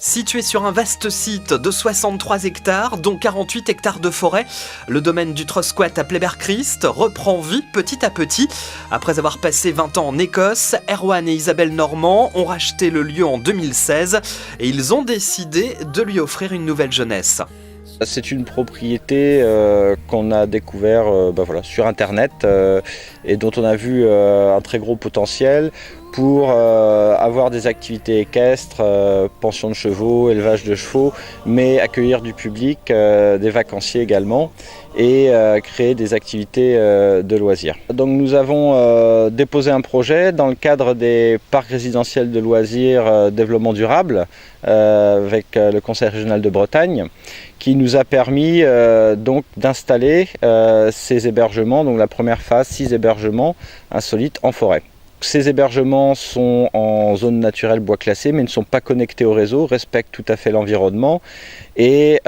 Situé sur un vaste site de 63 hectares, dont 48 hectares de forêt, le domaine du Trosquat à Pleyber-Christ reprend vie petit à petit. Après avoir passé 20 ans en Écosse, Erwan et Isabelle Normand ont racheté le lieu en 2016 et ils ont décidé de lui offrir une nouvelle jeunesse. C'est une propriété qu'on a découvert sur internet et dont on a vu un très gros potentiel pour avoir des activités équestres, pension de chevaux, élevage de chevaux, mais accueillir du public, des vacanciers également, et créer des activités de loisirs. Donc nous avons déposé un projet dans le cadre des parcs résidentiels de loisirs développement durable avec le Conseil régional de Bretagne, qui nous a permis donc d'installer ces hébergements. Donc la première phase, 6 hébergements insolites en forêt. Ces hébergements sont en zone naturelle bois classé, mais ne sont pas connectés au réseau, respectent tout à fait l'environnement. Et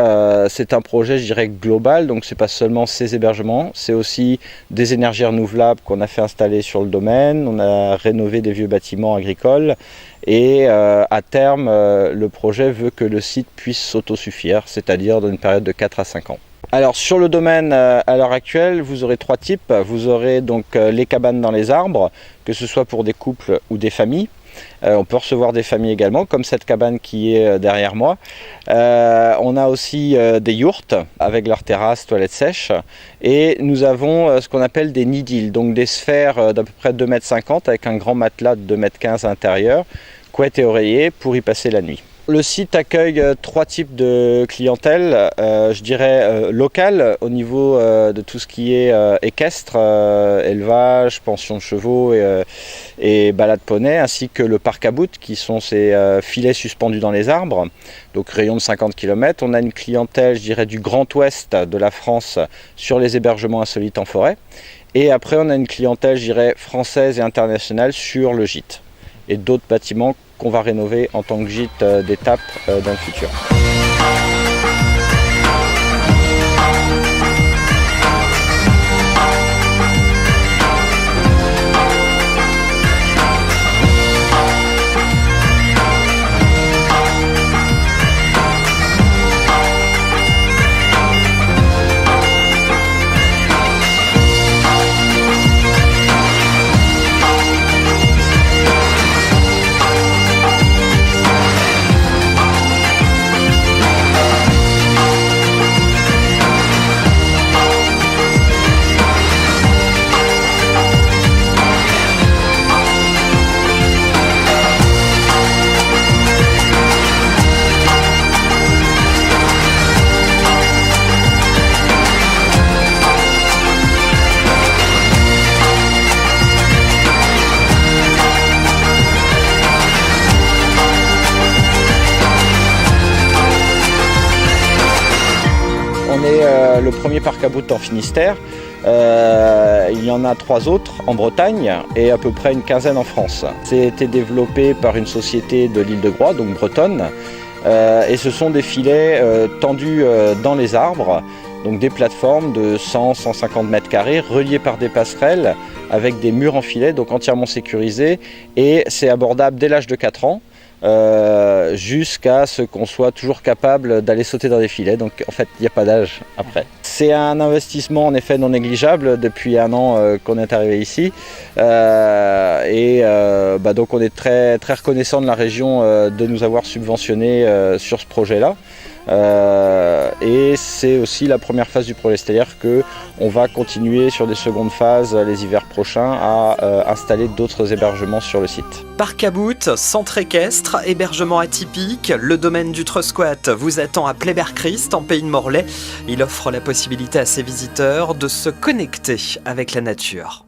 c'est un projet, je dirais, global. Donc c'est pas seulement ces hébergements, c'est aussi des énergies renouvelables qu'on a fait installer sur le domaine. On a rénové des vieux bâtiments agricoles. Et à terme, le projet veut que le site puisse s'autosuffire, c'est-à-dire dans une période de 4 à 5 ans. Alors sur le domaine à l'heure actuelle, vous aurez 3 types. Vous aurez donc les cabanes dans les arbres, que ce soit pour des couples ou des familles. On peut recevoir des familles également, comme cette cabane qui est derrière moi. On a aussi des yourtes avec leurs terrasses, toilettes sèches. Et nous avons ce qu'on appelle des nidiles, donc des sphères d'à peu près 2,50 m avec un grand matelas de 2,15 m à l'intérieur, couette et oreiller pour y passer la nuit. Le site accueille 3 types de clientèle, je dirais locale, au niveau de tout ce qui est équestre, élevage, pension de chevaux et balade poney, ainsi que le parc à bout, qui sont ces filets suspendus dans les arbres, donc rayon de 50 km. On a une clientèle, je dirais, du Grand Ouest de la France sur les hébergements insolites en forêt. Et après, on a une clientèle, je dirais, française et internationale sur le gîte et d'autres bâtiments qu'on va rénover en tant que gîte d'étape dans le futur. On est le premier parc à bout en Finistère. Il y en a 3 autres en Bretagne et à peu près une quinzaine en France. C'est été développé par une société de l'île de Groix, donc bretonne. Et ce sont des filets tendus dans les arbres, donc des plateformes de 100-150 mètres carrés reliées par des passerelles avec des murs en filet, donc entièrement sécurisés. Et c'est abordable dès l'âge de 4 ans. Jusqu'à ce qu'on soit toujours capable d'aller sauter dans des filets. Donc en fait, il n'y a pas d'âge après. C'est un investissement en effet non négligeable depuis 1 an qu'on est arrivé ici. Donc on est très, très reconnaissant de la région de nous avoir subventionné sur ce projet-là. Et c'est aussi la première phase du projet, c'est-à-dire qu'on va continuer sur des secondes phases les hivers prochains à installer d'autres hébergements sur le site. Parc à bout, centre équestre, hébergement atypique, le domaine du Trosquat vous attend à Pleyber-Christ en Pays de Morlaix. Il offre la possibilité à ses visiteurs de se connecter avec la nature.